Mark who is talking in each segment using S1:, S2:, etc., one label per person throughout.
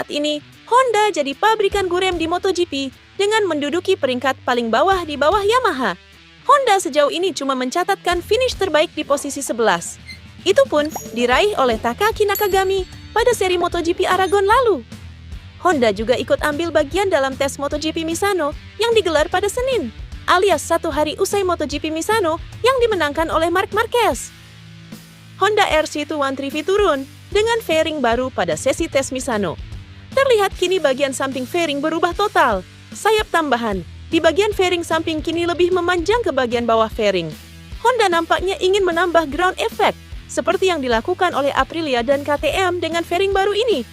S1: Saat ini, Honda jadi pabrikan gurem di MotoGP dengan menduduki peringkat paling bawah di bawah Yamaha. Honda sejauh ini cuma mencatatkan finish terbaik di posisi 11. Itu pun diraih oleh Takaki Nakagami pada seri MotoGP Aragon lalu. Honda juga ikut ambil bagian dalam tes MotoGP Misano yang digelar pada Senin, alias 1 hari usai MotoGP Misano yang dimenangkan oleh Marc Marquez. Honda RC213V turun dengan fairing baru pada sesi tes Misano. Terlihat kini bagian samping fairing berubah total. Sayap tambahan di bagian fairing samping kini lebih memanjang ke bagian bawah fairing. Honda nampaknya ingin menambah ground effect seperti yang dilakukan oleh Aprilia dan KTM dengan fairing baru ini.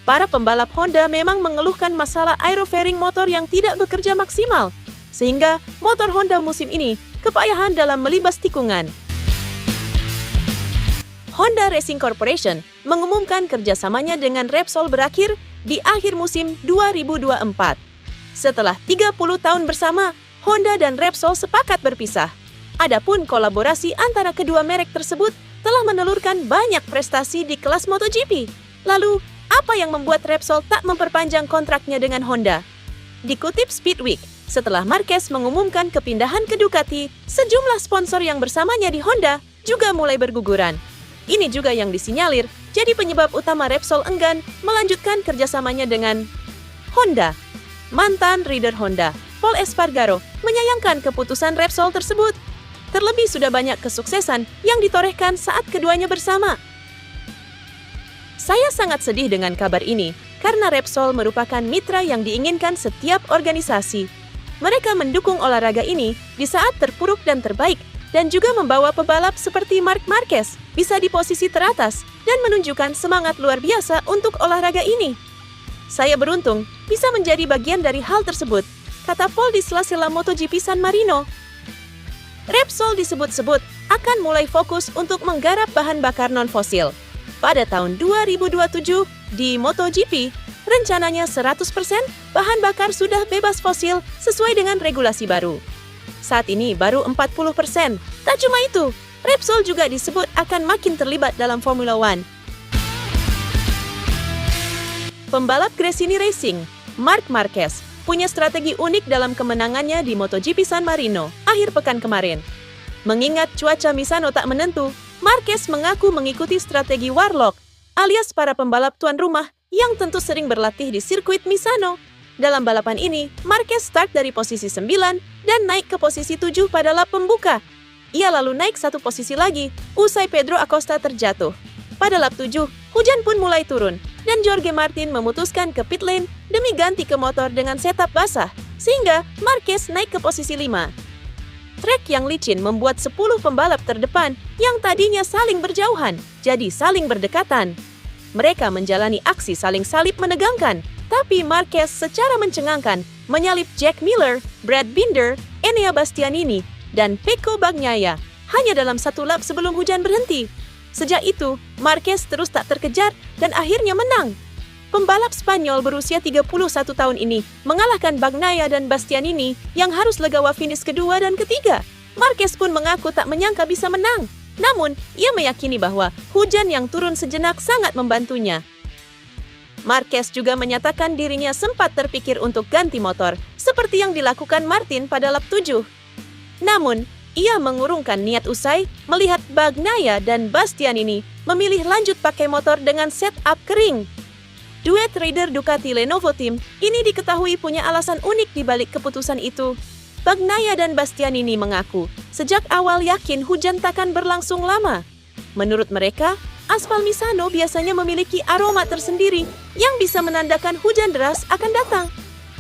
S1: Para pembalap Honda memang mengeluhkan masalah aerofairing motor yang tidak bekerja maksimal, sehingga motor Honda musim ini kepayahan dalam melibas tikungan. Honda Racing Corporation mengumumkan kerjasamanya dengan Repsol berakhir di akhir musim 2024. Setelah 30 tahun bersama, Honda dan Repsol sepakat berpisah. Adapun kolaborasi antara kedua merek tersebut telah menelurkan banyak prestasi di kelas MotoGP. Lalu, apa yang membuat Repsol tak memperpanjang kontraknya dengan Honda? Dikutip Speedweek, setelah Marquez mengumumkan kepindahan ke Ducati, sejumlah sponsor yang bersamanya di Honda juga mulai berguguran. Ini juga yang disinyalir jadi penyebab utama Repsol enggan melanjutkan kerjasamanya dengan Honda. Mantan rider Honda, Paul Espargaro, menyayangkan keputusan Repsol tersebut. Terlebih sudah banyak kesuksesan yang ditorehkan saat keduanya bersama. Saya sangat sedih dengan kabar ini, karena Repsol merupakan mitra yang diinginkan setiap organisasi. Mereka mendukung olahraga ini di saat terpuruk dan terbaik, dan juga membawa pebalap seperti Marc Marquez bisa di posisi teratas dan menunjukkan semangat luar biasa untuk olahraga ini. Saya beruntung bisa menjadi bagian dari hal tersebut, kata Paul di sela-sela MotoGP San Marino. Repsol disebut-sebut akan mulai fokus untuk menggarap bahan bakar non-fosil. Pada tahun 2027 di MotoGP, rencananya 100% bahan bakar sudah bebas fosil sesuai dengan regulasi baru. Saat ini baru 40%. Tak cuma itu, Repsol juga disebut akan makin terlibat dalam Formula One. Pembalap Gresini Racing, Marc Marquez, punya strategi unik dalam kemenangannya di MotoGP San Marino akhir pekan kemarin. Mengingat cuaca Misano tak menentu, Marquez mengaku mengikuti strategi Warlock, alias para pembalap tuan rumah yang tentu sering berlatih di sirkuit Misano. Dalam balapan ini, Marquez start dari posisi 9 dan naik ke posisi 7 pada lap pembuka. Ia lalu naik satu posisi lagi, usai Pedro Acosta terjatuh. Pada lap 7, hujan pun mulai turun, dan Jorge Martin memutuskan ke pit lane demi ganti ke motor dengan setup basah, sehingga Marquez naik ke posisi 5. Trek yang licin membuat 10 pembalap terdepan yang tadinya saling berjauhan, jadi saling berdekatan. Mereka menjalani aksi saling salip menegangkan, tapi Marquez secara mencengangkan menyalip Jack Miller, Brad Binder, Enea Bastianini, dan Pecco Bagnaia hanya dalam satu lap sebelum hujan berhenti. Sejak itu, Marquez terus tak terkejar dan akhirnya menang. Pembalap Spanyol berusia 31 tahun ini mengalahkan Bagnaia dan Bastianini yang harus legawa finish kedua dan ketiga. Marquez pun mengaku tak menyangka bisa menang. Namun, ia meyakini bahwa hujan yang turun sejenak sangat membantunya. Marquez juga menyatakan dirinya sempat terpikir untuk ganti motor, seperti yang dilakukan Martin pada lap 7. Namun, ia mengurungkan niat usai melihat Bagnaia dan Bastianini memilih lanjut pakai motor dengan setup kering. Duet rider Ducati Lenovo Team ini diketahui punya alasan unik di balik keputusan itu. Bagnaia dan Bastianini mengaku sejak awal yakin hujan takkan berlangsung lama. Menurut mereka, aspal Misano biasanya memiliki aroma tersendiri yang bisa menandakan hujan deras akan datang.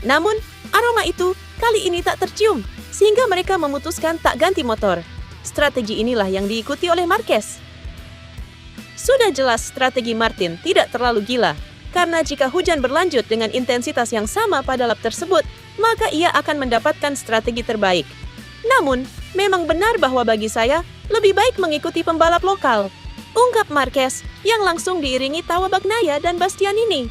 S1: Namun, aroma itu kali ini tak tercium, sehingga mereka memutuskan tak ganti motor. Strategi inilah yang diikuti oleh Marquez. Sudah jelas strategi Martin tidak terlalu gila, karena jika hujan berlanjut dengan intensitas yang sama pada lap tersebut, maka ia akan mendapatkan strategi terbaik. Namun, memang benar bahwa bagi saya, lebih baik mengikuti pembalap lokal, ungkap Marquez yang langsung diiringi tawa Bagnaia dan Bastianini.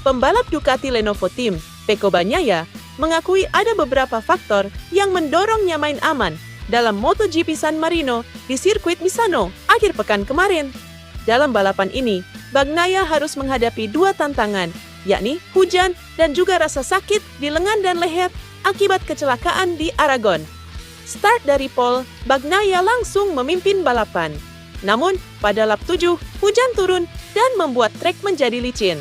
S1: Pembalap Ducati Lenovo Team, Pecco Bagnaia, mengakui ada beberapa faktor yang mendorongnya main aman dalam MotoGP San Marino di sirkuit Misano akhir pekan kemarin. Dalam balapan ini, Bagnaia harus menghadapi dua tantangan, yakni hujan dan juga rasa sakit di lengan dan leher akibat kecelakaan di Aragon. Start dari pole, Bagnaia langsung memimpin balapan. Namun, pada lap 7, hujan turun dan membuat trek menjadi licin.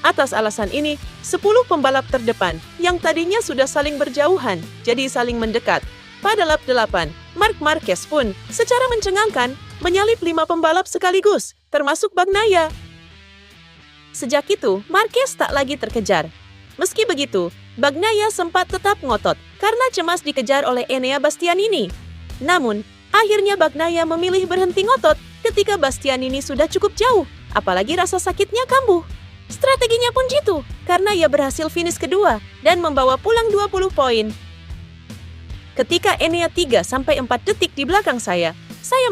S1: Atas alasan ini, 10 pembalap terdepan yang tadinya sudah saling berjauhan jadi saling mendekat. Pada lap 8, Marc Marquez pun secara mencengangkan menyalip 5 pembalap sekaligus, termasuk Bagnaia. Sejak itu, Marquez tak lagi terkejar. Meski begitu, Bagnaia sempat tetap ngotot karena cemas dikejar oleh Enea Bastianini. Namun, akhirnya Bagnaia memilih berhenti ngotot ketika Bastianini sudah cukup jauh, apalagi rasa sakitnya kambuh. Strateginya pun jitu, karena ia berhasil finish kedua dan membawa pulang 20 poin. Ketika Enea 3-4 detik di belakang saya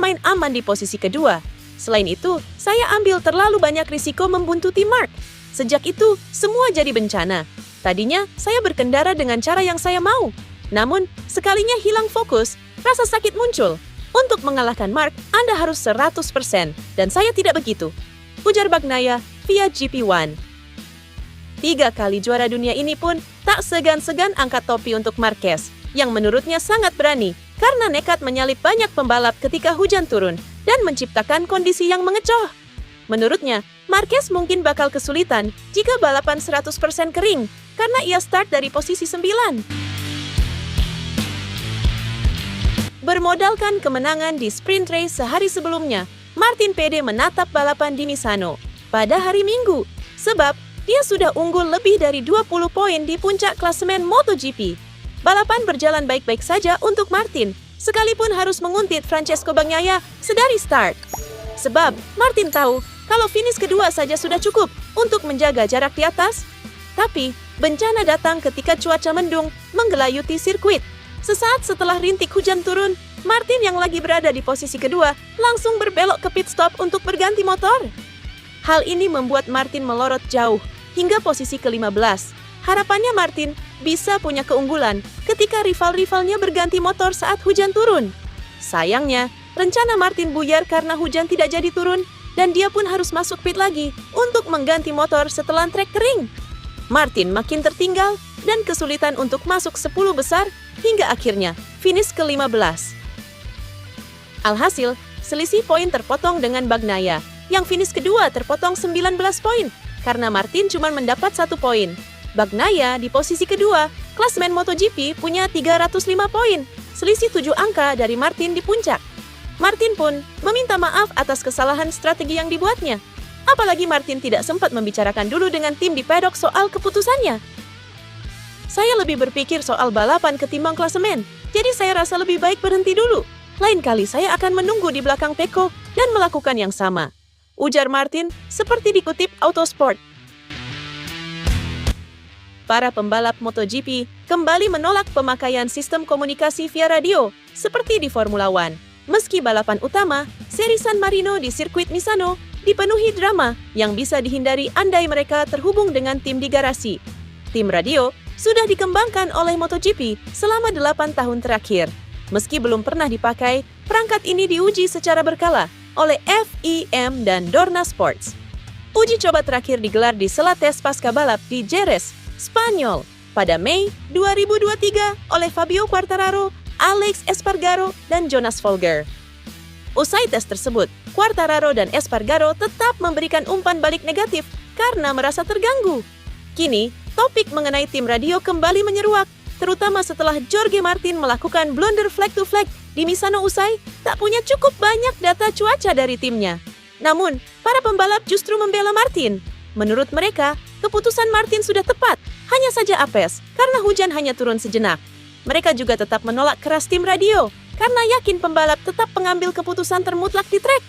S1: main aman di posisi kedua. Selain itu, saya ambil terlalu banyak risiko membuntuti Marc. Sejak itu, semua jadi bencana. Tadinya, saya berkendara dengan cara yang saya mau. Namun, sekalinya hilang fokus, rasa sakit muncul. Untuk mengalahkan Marc, Anda harus 100%, dan saya tidak begitu. Ujar Bagnaia via GP1. 3 kali juara dunia ini pun tak segan-segan angkat topi untuk Marquez, yang menurutnya sangat berani karena nekat menyalip banyak pembalap ketika hujan turun dan menciptakan kondisi yang mengecoh. Menurutnya, Marquez mungkin bakal kesulitan jika balapan 100% kering karena ia start dari posisi 9. Bermodalkan kemenangan di sprint race sehari sebelumnya, Martin pede menatap balapan di Misano pada hari Minggu, sebab dia sudah unggul lebih dari 20 poin di puncak klasemen MotoGP. Balapan berjalan baik-baik saja untuk Martin, sekalipun harus menguntit Francesco Bagnaia sedari start. Sebab Martin tahu kalau finish kedua saja sudah cukup untuk menjaga jarak di atas. Tapi, bencana datang ketika cuaca mendung menggelayuti sirkuit. Sesaat setelah rintik hujan turun, Martin yang lagi berada di posisi kedua langsung berbelok ke pit stop untuk berganti motor. Hal ini membuat Martin melorot jauh hingga posisi ke-15. Harapannya Martin bisa punya keunggulan ketika rival-rivalnya berganti motor saat hujan turun. Sayangnya, rencana Martin buyar karena hujan tidak jadi turun dan dia pun harus masuk pit lagi untuk mengganti motor setelah trek kering. Martin makin tertinggal dan kesulitan untuk masuk 10 besar hingga akhirnya finish ke-15. Alhasil, selisih poin terpotong dengan Bagnaia, yang finish kedua terpotong 19 poin karena Martin cuma mendapat 1 poin. Bagnaia di posisi kedua, klasemen MotoGP punya 305 poin, selisih 7 angka dari Martin di puncak. Martin pun meminta maaf atas kesalahan strategi yang dibuatnya. Apalagi Martin tidak sempat membicarakan dulu dengan tim di paddock soal keputusannya. Saya lebih berpikir soal balapan ketimbang klasemen, jadi saya rasa lebih baik berhenti dulu. Lain kali saya akan menunggu di belakang Pecco dan melakukan yang sama. Ujar Martin seperti dikutip Autosport. Para pembalap MotoGP kembali menolak pemakaian sistem komunikasi via radio seperti di Formula One. Meski balapan utama, seri San Marino di sirkuit Misano dipenuhi drama yang bisa dihindari andai mereka terhubung dengan tim di garasi. Tim radio sudah dikembangkan oleh MotoGP selama 8 tahun terakhir. Meski belum pernah dipakai, perangkat ini diuji secara berkala oleh FIM dan Dorna Sports. Uji coba terakhir digelar di sela tes pasca balap di Jerez, Spanyol, pada Mei 2023 oleh Fabio Quartararo, Alex Espargaro, dan Jonas Folger. Usai tes tersebut, Quartararo dan Espargaro tetap memberikan umpan balik negatif karena merasa terganggu. Kini, topik mengenai tim radio kembali menyeruak, terutama setelah Jorge Martin melakukan blunder flag-to-flag di Misano usai tak punya cukup banyak data cuaca dari timnya. Namun, para pembalap justru membela Martin. Menurut mereka, keputusan Martin sudah tepat, hanya saja apes karena hujan hanya turun sejenak. Mereka juga tetap menolak keras tim radio, karena yakin pembalap tetap mengambil keputusan termutlak di trek.